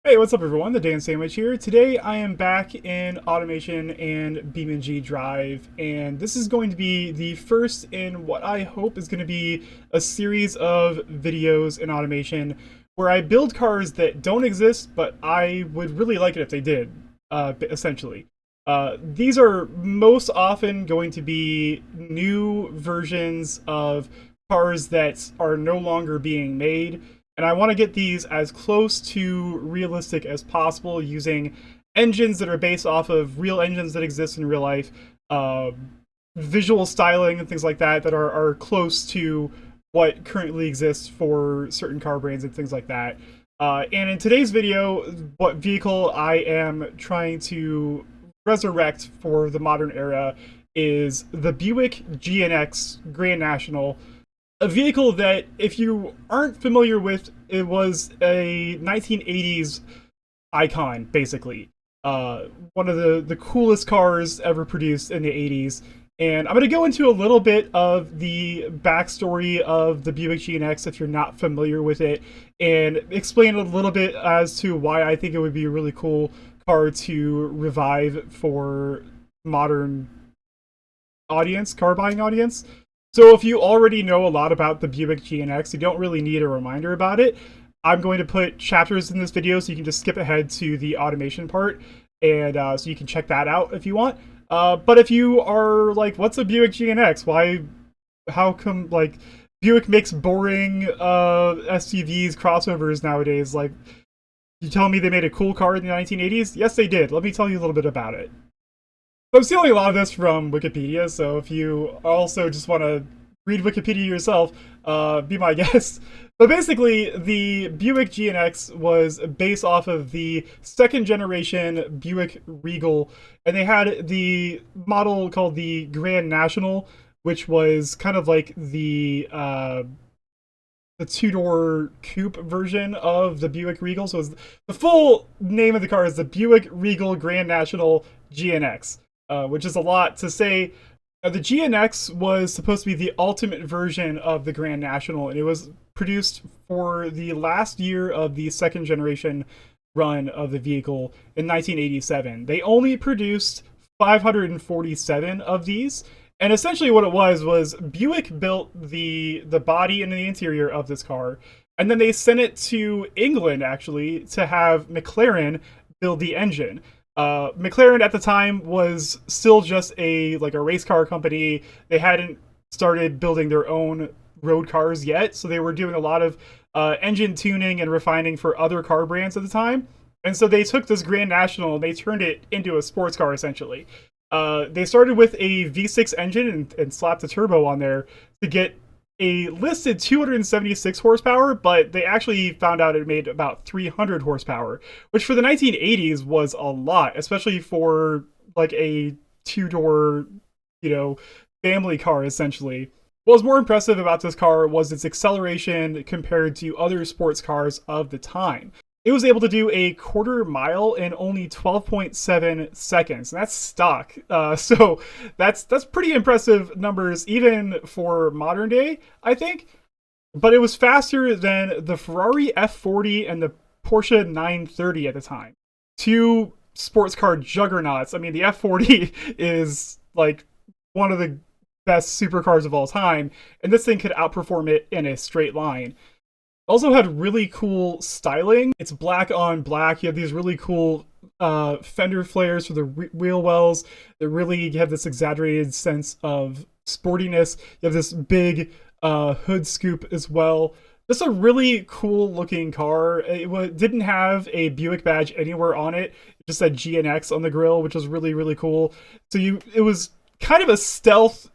Hey, what's up everyone? The Dan Sandwich here. Today I am back in automation and BeamNG.drive, and this is going to be the first in what I hope is going to be a series of videos in automation where I build cars that don't exist, but I would really like it if they did, essentially. These are most often going to be new versions of cars that are no longer being made, and I want to get these as close to realistic as possible using engines that are based off of real engines that exist in real life, uh, visual styling and things like that that are close to what currently exists for certain car brands and things like that. And in today's video, what vehicle I am trying to resurrect for the modern era is the Buick GNX Grand National, a vehicle that, if you aren't familiar with, it was a 1980s icon, basically. One of the coolest cars ever produced in the 80s. And I'm going to go into a little bit of the backstory of the Buick GNX if you're not familiar with it, and explain a little bit as to why I think it would be a really cool car to revive for modern car buying audience. So if you already know a lot about the Buick GNX, you don't really need a reminder about it. I'm going to put chapters in this video so you can just skip ahead to the automation part, and so you can check that out if you want. But if you are like, what's a Buick GNX? How come, like, Buick makes boring SUVs, crossovers nowadays? Like, you telling me they made a cool car in the 1980s? Yes, they did. Let me tell you a little bit about it. I'm stealing a lot of this from Wikipedia, so if you also just want to read Wikipedia yourself, be my guest. But basically, the Buick GNX was based off of the second generation Buick Regal, and they had the model called the Grand National, which was kind of like the two-door coupe version of the Buick Regal. So the full name of the car is the Buick Regal Grand National GNX, which is a lot to say. The GNX was supposed to be the ultimate version of the Grand National, and it was produced for the last year of the second generation run of the vehicle in 1987. They only produced 547 of these, and essentially what it was Buick built the body and the interior of this car, and then they sent it to England actually to have McLaren build the engine. McLaren at the time was still just a race car company. They hadn't started building their own road cars yet, so they were doing a lot of engine tuning and refining for other car brands at the time. And so they took this Grand National and they turned it into a sports car essentially. They started with a V6 engine and slapped a turbo on there to get a listed 276 horsepower, but they actually found out it made about 300 horsepower, which for the 1980s was a lot, especially for like a two-door, family car essentially. What was more impressive about this car was its acceleration compared to other sports cars of the time. It was able to do a quarter mile in only 12.7 seconds. And that's stock. So that's pretty impressive numbers even for modern day, I think. But it was faster than the Ferrari F40 and the Porsche 930 at the time. Two sports car juggernauts. I mean, the F40 is like one of the best supercars of all time, and this thing could outperform it in a straight line. Also had really cool styling. It's black on black. You have these really cool fender flares for the wheel wells that really have this exaggerated sense of sportiness. You have this big hood scoop as well. Just a really cool looking car. It didn't have a Buick badge anywhere on it. It just said GNX on the grill, which was really, really cool. So it was kind of a stealth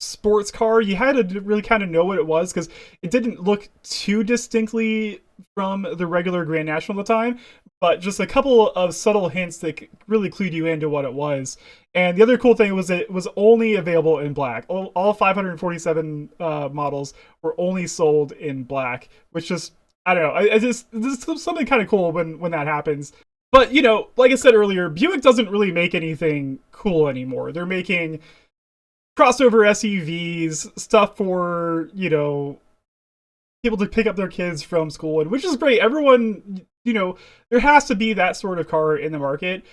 sports car. You had to really kind of know what it was because it didn't look too distinctly from the regular Grand National at the time, but just a couple of subtle hints that really clued you into what it was. And the other cool thing was it was only available in black. All 547 models were only sold in black, which just, I don't know, I just, there's something kind of cool when that happens. But, like I said earlier, Buick doesn't really make anything cool anymore. They're making crossover SUVs, stuff for, people to pick up their kids from school, and which is great. Everyone there has to be that sort of car in the market.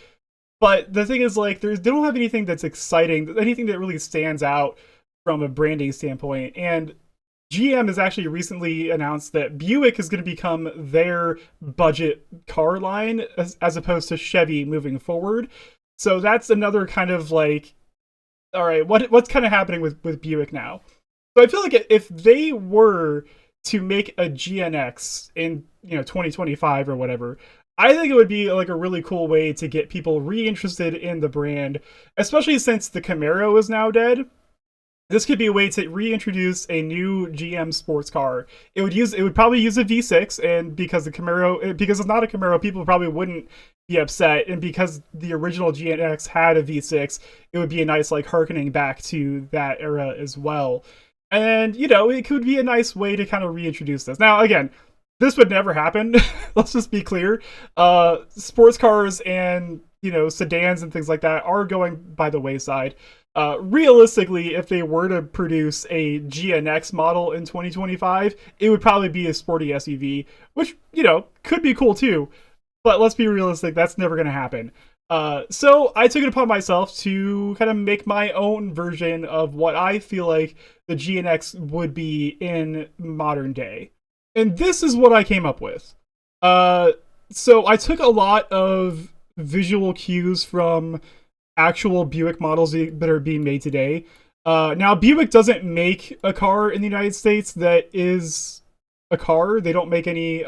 But the thing is, like, they don't have anything that's exciting, anything that really stands out from a branding standpoint. And GM has actually recently announced that Buick is going to become their budget car line as opposed to Chevy moving forward. So that's another kind of like, all right, what's kind of happening with Buick now? So I feel like if they were to make a GNX in 2025 or whatever, I think it would be like a really cool way to get people reinterested in the brand, especially since the Camaro is now dead. This could be a way to reintroduce a new GM sports car. It would probably use a V6, and because it's not a Camaro, people probably wouldn't be upset. And because the original GNX had a V6, it would be a nice like harkening back to that era as well. And it could be a nice way to kind of reintroduce this. Now, again, this would never happen. Let's just be clear. Sports cars and sedans and things like that are going by the wayside. Realistically, if they were to produce a GNX model in 2025, it would probably be a sporty SUV, which, could be cool too. But let's be realistic, that's never going to happen. So I took it upon myself to kind of make my own version of what I feel like the GNX would be in modern day. And this is what I came up with. So I took a lot of visual cues from actual Buick models that are being made today. Now, Buick doesn't make a car in the United States that is a car. They don't make any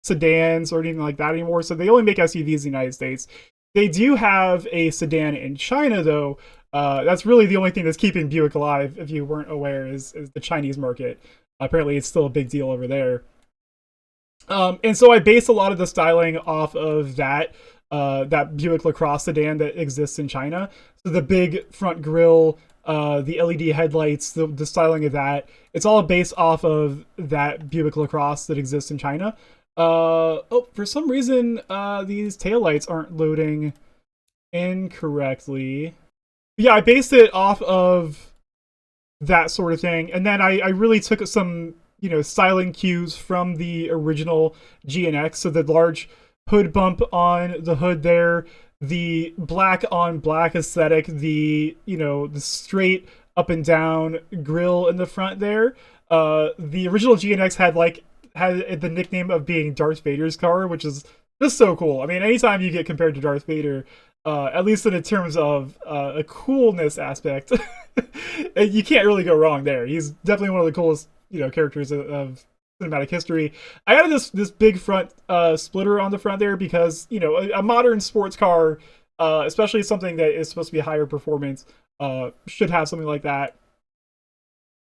sedans or anything like that anymore, so they only make SUVs in the United States. They do have a sedan in China, though. That's really the only thing that's keeping Buick alive, if you weren't aware, is the Chinese market. Apparently, it's still a big deal over there. And so I based a lot of the styling off of that Buick LaCrosse sedan that exists in China. So the big front grille, the LED headlights, the styling of that, it's all based off of that Buick LaCrosse that exists in China. For some reason, these taillights aren't loading incorrectly. Yeah, I based it off of that sort of thing. And then I really took some, styling cues from the original GNX. So the large hood bump on the hood there, the black on black aesthetic, the straight up and down grille in the front there. The original GNX had the nickname of being Darth Vader's car, which is just so cool. I mean, anytime you get compared to Darth Vader, at least in terms of a coolness aspect, you can't really go wrong there. He's definitely one of the coolest characters of cinematic history. I added this big front splitter on the front there because a modern sports car, especially something that is supposed to be higher performance, should have something like that.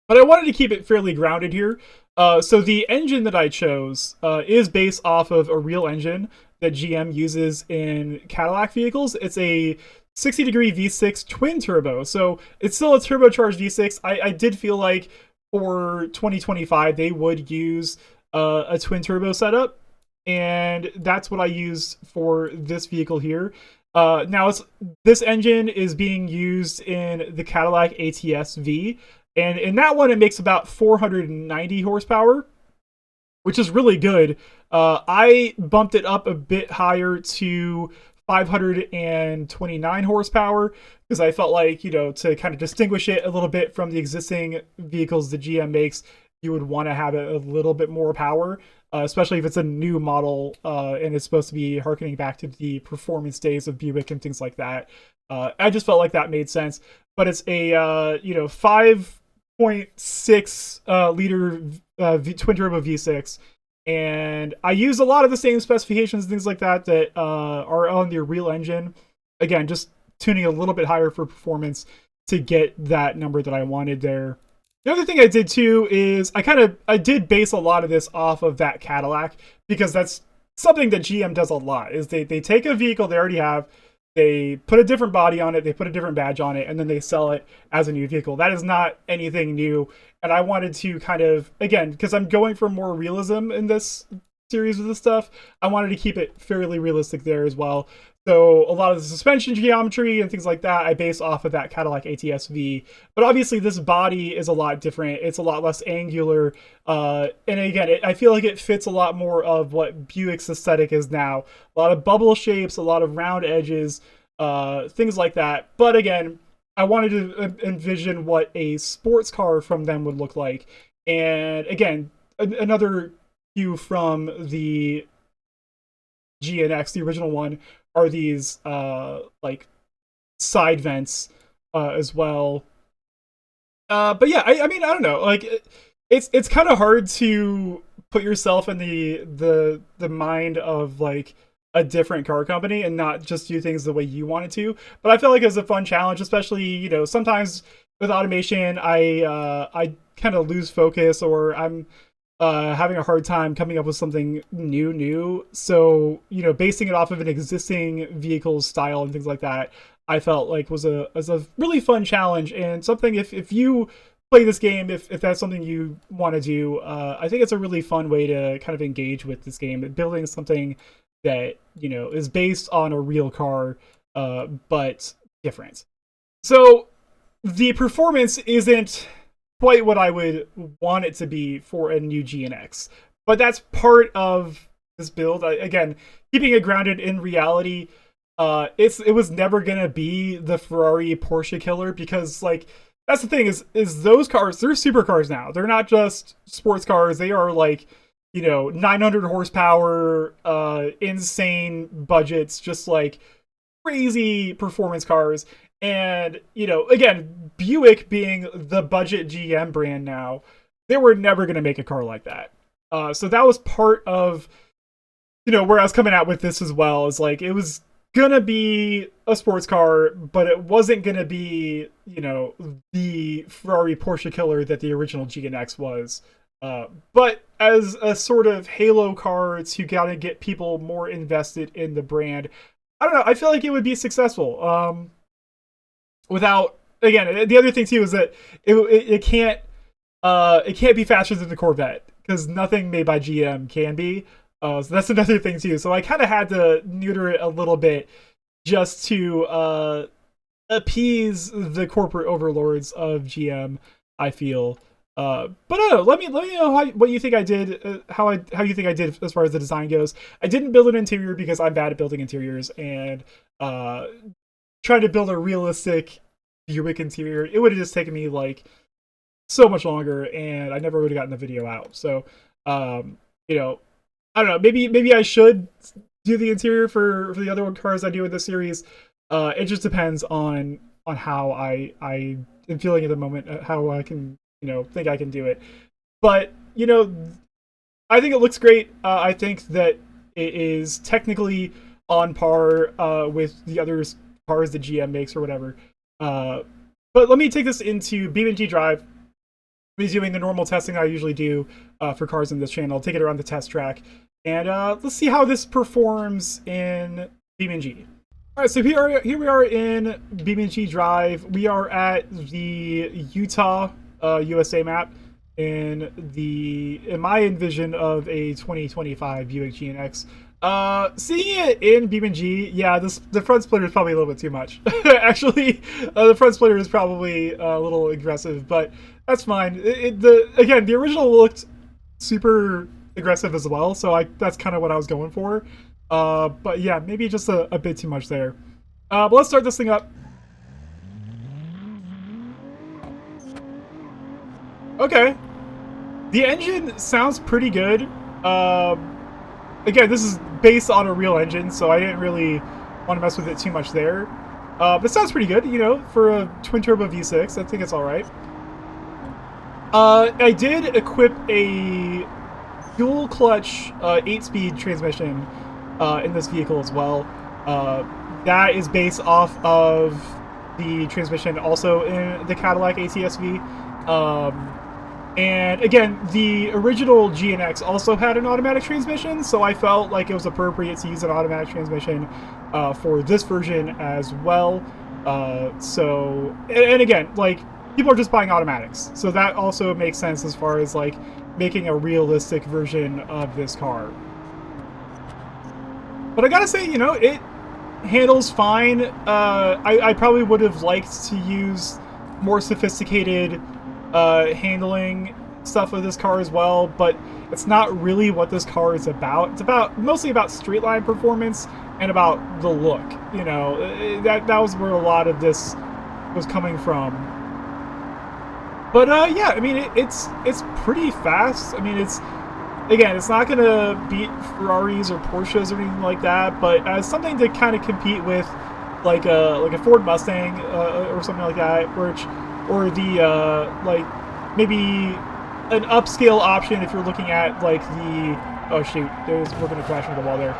But I wanted to keep it fairly grounded here. So the engine that I chose is based off of a real engine that GM uses in Cadillac vehicles. It's a 60-degree V6 twin turbo. So it's still a turbocharged V6. I did feel like for 2025 they would use a twin turbo setup, and that's what I used for this vehicle here. Now this engine is being used in the Cadillac ATS V, and in that one it makes about 490 horsepower, which is really good. I bumped it up a bit higher to 529 horsepower because I felt like, to kind of distinguish it a little bit from the existing vehicles the GM makes, you would want to have it a little bit more power, especially if it's a new model and it's supposed to be harkening back to the performance days of Buick and things like that. I just felt like that made sense. But it's a 5.6 liter twin turbo V6. And I use a lot of the same specifications and things like that are on the real engine. Again, just tuning a little bit higher for performance to get that number that I wanted there. The other thing I did too is I did base a lot of this off of that Cadillac, because that's something that GM does a lot, is they take a vehicle they already have, they put a different body on it, they put a different badge on it, and then they sell it as a new vehicle. That is not anything new. And I wanted to kind of, again, because I'm going for more realism in this series of this stuff, I wanted to keep it fairly realistic there as well. So a lot of the suspension geometry and things like that I base off of that Cadillac ATS-V. But obviously this body is a lot different. It's a lot less angular. And again, I feel like it fits a lot more of what Buick's aesthetic is now. A lot of bubble shapes, a lot of round edges, things like that. But again, I wanted to envision what a sports car from them would look like. And again, another cue from the GNX, the original one, are these like side vents as well. But yeah, I mean, I don't know. Like, it's kind of hard to put yourself in the mind of like a different car company and not just do things the way you wanted to. But I feel like it was a fun challenge, especially, you know, sometimes with automation, I kind of lose focus, or I'm having a hard time coming up with something new. So, you know, basing it off of an existing vehicle's style and things like that, I felt like was a really fun challenge, and something, if you play this game, if that's something you want to do, I think it's a really fun way to kind of engage with this game, building something that, you know, is based on a real car, but different. So the performance isn't quite what I would want it to be for a new GNX, but that's part of this build. Again, keeping it grounded in reality. It was never gonna be the Ferrari Porsche killer, because like that's the thing, is those cars, they're supercars now. They're not just sports cars. They are like, you know, 900 horsepower, insane budgets, just like crazy performance cars. And, you know, again, Buick being the budget GM brand now, they were never going to make a car like that. So that was part of, you know, where I was coming out with this as well, is like, it was going to be a sports car, but it wasn't going to be, you know, the Ferrari Porsche killer that the original GNX was. But as a sort of halo car to kind of get people more invested in the brand, I don't know, I feel like it would be successful. Without, again, the other thing too is that it can't be faster than the Corvette, because nothing made by GM can be. So that's another thing too. So I kind of had to neuter it a little bit just to appease the corporate overlords of GM, I feel. But I don't know, let me know what you think I did, how you think I did as far as the design goes. I didn't build an interior because I'm bad at building interiors, and trying to build a realistic Buick interior, it would have just taken me like so much longer, and I never would have gotten the video out. So, you know, I don't know. Maybe I should do the interior for the other cars I do in this series. It just depends on how I am feeling at the moment, how I can, you know, think I can do it. But, you know, I think it looks great. I think that it is technically on par with the other cars that GM makes or whatever. But let me take this into BeamNG.drive. Be doing the normal testing I usually do for cars in this channel. Take it around the test track, and let's see how this performs in BeamNG. All right, so here we are in BeamNG.drive. We are at the Utah, USA map in my envision of a 2025 Buick GNX. Seeing it in BeamNG, yeah, the front splitter is probably a little bit too much. Actually, the front splitter is probably a little aggressive, but that's fine. Again, the original looked super aggressive as well, so that's kind of what I was going for. But yeah, maybe just a bit too much there. But let's start this thing up. Okay, the engine sounds pretty good. Again, this is based on a real engine, so I didn't really want to mess with it too much there. But it sounds pretty good, you know, for a twin-turbo V6. I think it's all right. I did equip a dual-clutch 8-speed transmission in this vehicle as well. That is based off of the transmission also in the Cadillac ATS-V. And again, the original GNX also had an automatic transmission, so I felt like it was appropriate to use an automatic transmission for this version as well. So, and again, like, people are just buying automatics, so that also makes sense as far as like making a realistic version of this car. But I gotta say, you know, handles fine. I probably would have liked to use more sophisticated handling stuff with this car as well, but it's not really what this car is about. It's mostly about straight line performance and about the look. You know, that was where a lot of this was coming from. But yeah, I mean it's pretty fast. I mean it's not gonna beat Ferraris or Porsches or anything like that, but as something to kind of compete with, like a Ford Mustang or something like that, or the like maybe an upscale option if you're looking at like the oh shoot, we're gonna crash into the wall there.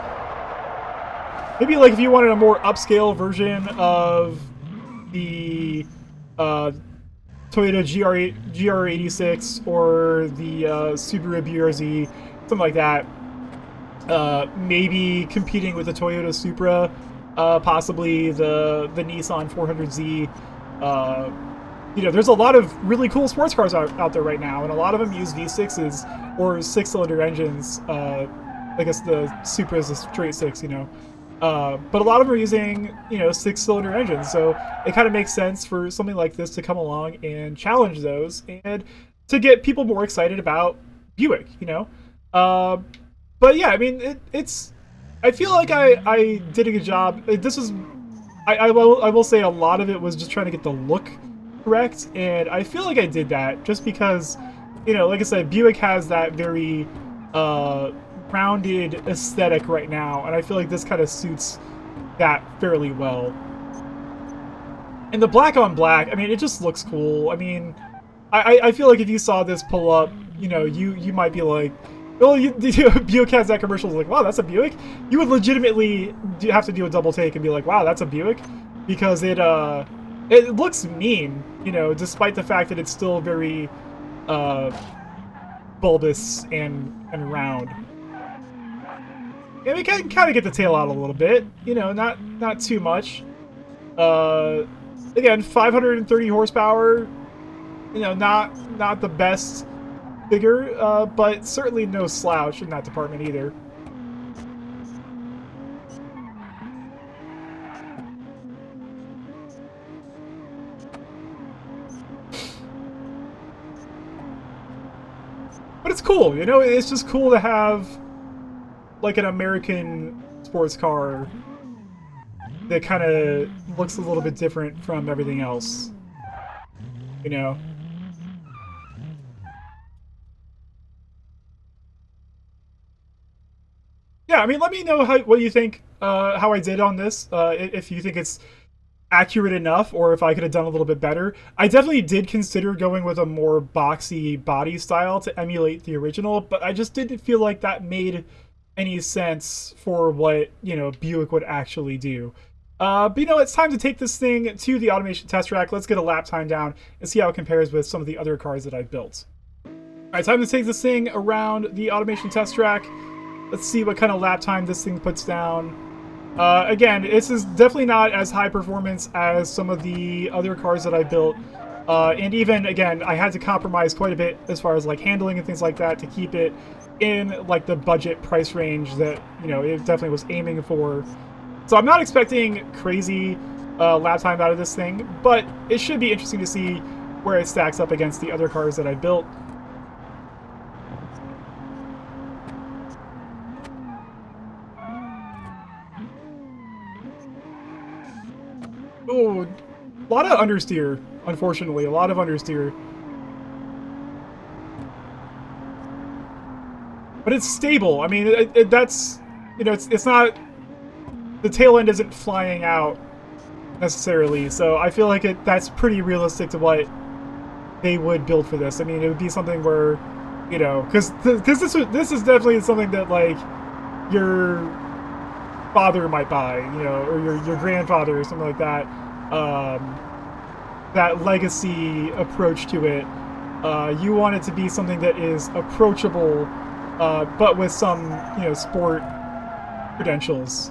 Maybe like if you wanted a more upscale version of the Toyota GR86 or the Subaru BRZ, something like that. Maybe competing with the Toyota Supra, possibly the Nissan 400Z. You know, there's a lot of really cool sports cars out there right now, and a lot of them use V6s or six-cylinder engines. I guess the Supra is a straight six, you know. But a lot of them are using, you know, six-cylinder engines, so it kind of makes sense for something like this to come along and challenge those and to get people more excited about Buick, you know. But yeah, I mean, it's. I feel like I did a good job. This is, I will say a lot of it was just trying to get the look correct, and I feel like I did that just because, you know, like I said, Buick has that very rounded aesthetic right now, and I feel like this kind of suits that fairly well. And the black on black, I mean, it just looks cool. I mean, I feel like if you saw this pull up, you know, you might be like, well, Buick has that commercial, like, wow, that's a Buick? You would legitimately have to do a double take and be like, wow, that's a Buick? Because it looks mean, you know, despite the fact that it's still very bulbous and round. And we can kind of get the tail out a little bit, you know, not too much. Again, 530 horsepower, you know, not the best figure, but certainly no slouch in that department either. But it's cool, you know, it's just cool to have like an American sports car that kind of looks a little bit different from everything else, you know. Yeah, I mean, let me know what you think, how I did on this, if you think it's accurate enough or if I could have done a little bit better. I definitely did consider going with a more boxy body style to emulate the original, but I just didn't feel like that made any sense for what, you know, Buick would actually do. But you know, it's time to take this thing to the automation test track. Let's get a lap time down and see how it compares with some of the other cars that I've built. Alright, time to take this thing around the automation test track. Let's see what kind of lap time this thing puts down. Again, this is definitely not as high performance as some of the other cars that I built. And even, again, I had to compromise quite a bit as far as like handling and things like that to keep it in like the budget price range that, you know, it definitely was aiming for. So I'm not expecting crazy lap time out of this thing, but it should be interesting to see where it stacks up against the other cars that I built. Oh, a lot of understeer, unfortunately. A lot of understeer. But it's stable. I mean, that's, you know, it's not, the tail end isn't flying out necessarily. So I feel like that's pretty realistic to what they would build for this. I mean, it would be something where, you know, because this is definitely something that like your father might buy, you know, or your grandfather or something like that. That legacy approach to it. You want it to be something that is approachable, but with some, you know, sport credentials.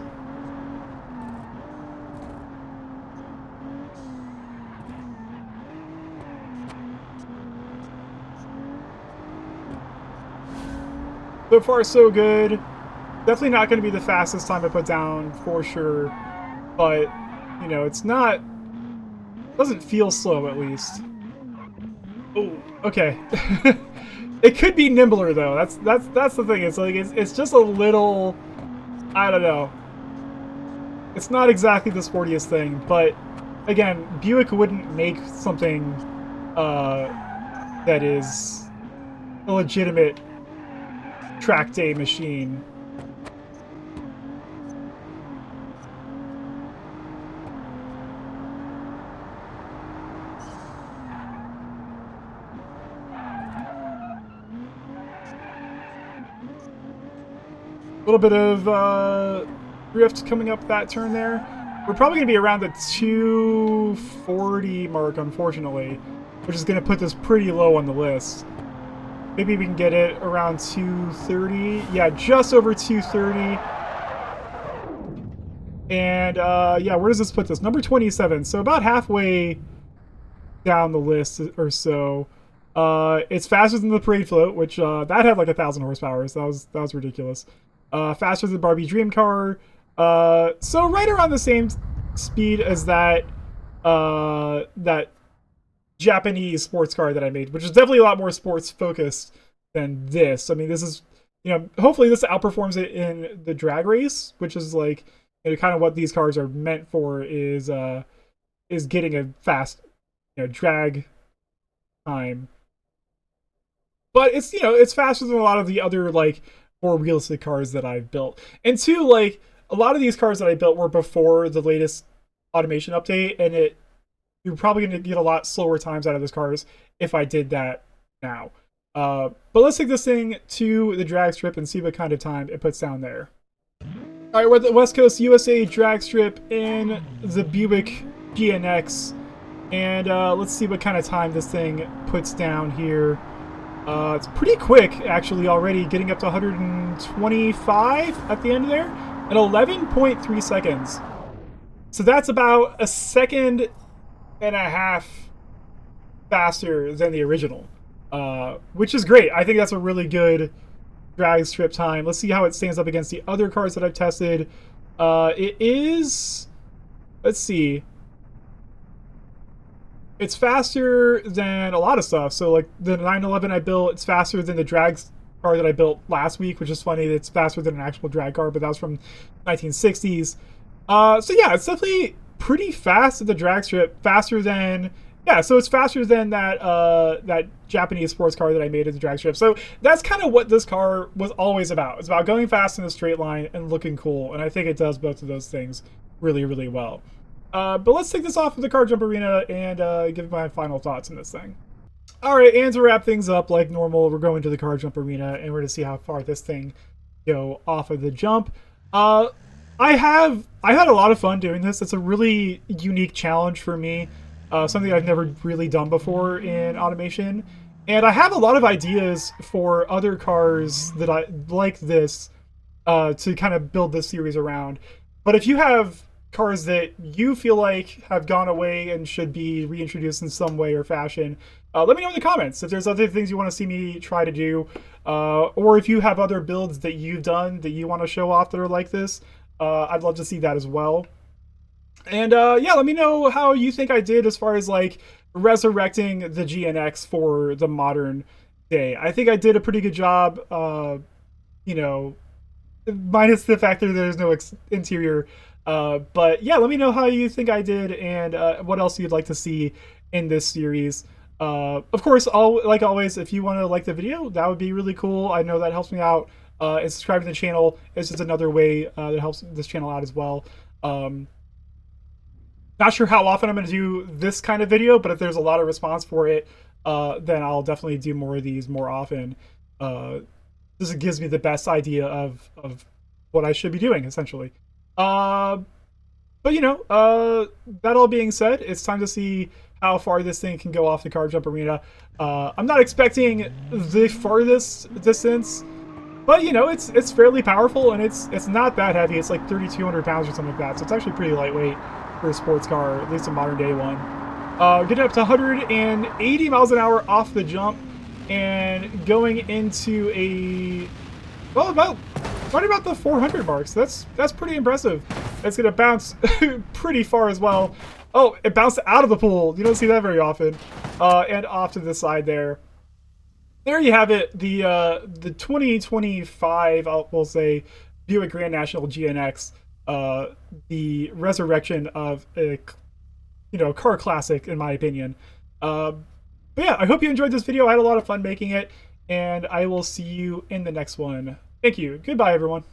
So far, so good. Definitely not going to be the fastest time I put down, for sure. but you know, it's not, doesn't feel slow at least. Oh, okay. It could be nimbler though. That's the thing. It's like it's just a little, I don't know. It's not exactly the sportiest thing, but again, Buick wouldn't make something that is a legitimate track day machine. A little bit of drift coming up that turn there. We're probably going to be around the 240 mark, unfortunately, which is going to put this pretty low on the list. Maybe we can get it around 230. Yeah, just over 230. And yeah, where does this put this? Number 27. So about halfway down the list or so. It's faster than the Parade Float, which that had like 1,000 horsepower, so that was ridiculous. Faster than Barbie Dream Car. So right around the same speed as that that Japanese sports car that I made, which is definitely a lot more sports focused than this. I mean, this is, you know, hopefully this outperforms it in the drag race, which is like, you know, kind of what these cars are meant for, is getting a fast, you know, drag time. But it's, you know, it's faster than a lot of the other like more realistic cars that I've built. And two, like a lot of these cars that I built were before the latest automation update, and you're probably going to get a lot slower times out of those cars if I did that now. But let's take this thing to the drag strip and see what kind of time it puts down there. All right, we're at the West Coast USA drag strip in the Buick GNX, and let's see what kind of time this thing puts down here. It's pretty quick, actually, already, getting up to 125 at the end there, at 11.3 seconds. So that's about a second and a half faster than the original, which is great. I think that's a really good drag strip time. Let's see how it stands up against the other cars that I've tested. It is, let's see, it's faster than a lot of stuff. So like the 911 I built, it's faster than the drag car that I built last week, which is funny. It's faster than an actual drag car, but that was from 1960s. So yeah, it's definitely pretty fast at the drag strip, faster than, yeah, so it's faster than that that Japanese sports car that I made at the drag strip. So that's kind of what this car was always about. It's about going fast in a straight line and looking cool, and I think it does both of those things really, really well. But let's take this off of the car jump arena and give my final thoughts on this thing. All right, and to wrap things up like normal, we're going to the car jump arena, and we're going to see how far this thing go off of the jump. I had a lot of fun doing this. It's a really unique challenge for me, something I've never really done before in automation. And I have a lot of ideas for other cars that I like this to kind of build this series around. But if you have cars that you feel like have gone away and should be reintroduced in some way or fashion, let me know in the comments if there's other things you want to see me try to do, or if you have other builds that you've done that you want to show off that are like this. I'd love to see that as well. And yeah, let me know how you think I did as far as like resurrecting the GNX for the modern day. I think I did a pretty good job, you know, minus the fact that there's no interior. But yeah, let me know how you think I did and what else you'd like to see in this series. Of course, like always, if you want to like the video, that would be really cool. I know that helps me out. And subscribing to the channel is just another way that helps this channel out as well. Not sure how often I'm going to do this kind of video, but if there's a lot of response for it, then I'll definitely do more of these more often. This gives me the best idea of what I should be doing, essentially. But you know, that all being said, it's time to see how far this thing can go off the car jump arena. I'm not expecting the farthest distance, but you know, it's fairly powerful and it's not that heavy. It's like 3,200 pounds or something like that, so it's actually pretty lightweight for a sports car, at least a modern day one. Getting up to 180 miles an hour off the jump and going into a, well, right about the 400 marks. That's pretty impressive. It's gonna bounce pretty far as well. Oh, it bounced out of the pool. You don't see that very often. And off to the side there. There you have it. The 2025, we'll say, Buick Grand National GNX. The resurrection of a car classic in my opinion. But yeah, I hope you enjoyed this video. I had a lot of fun making it, and I will see you in the next one. Thank you. Goodbye, everyone.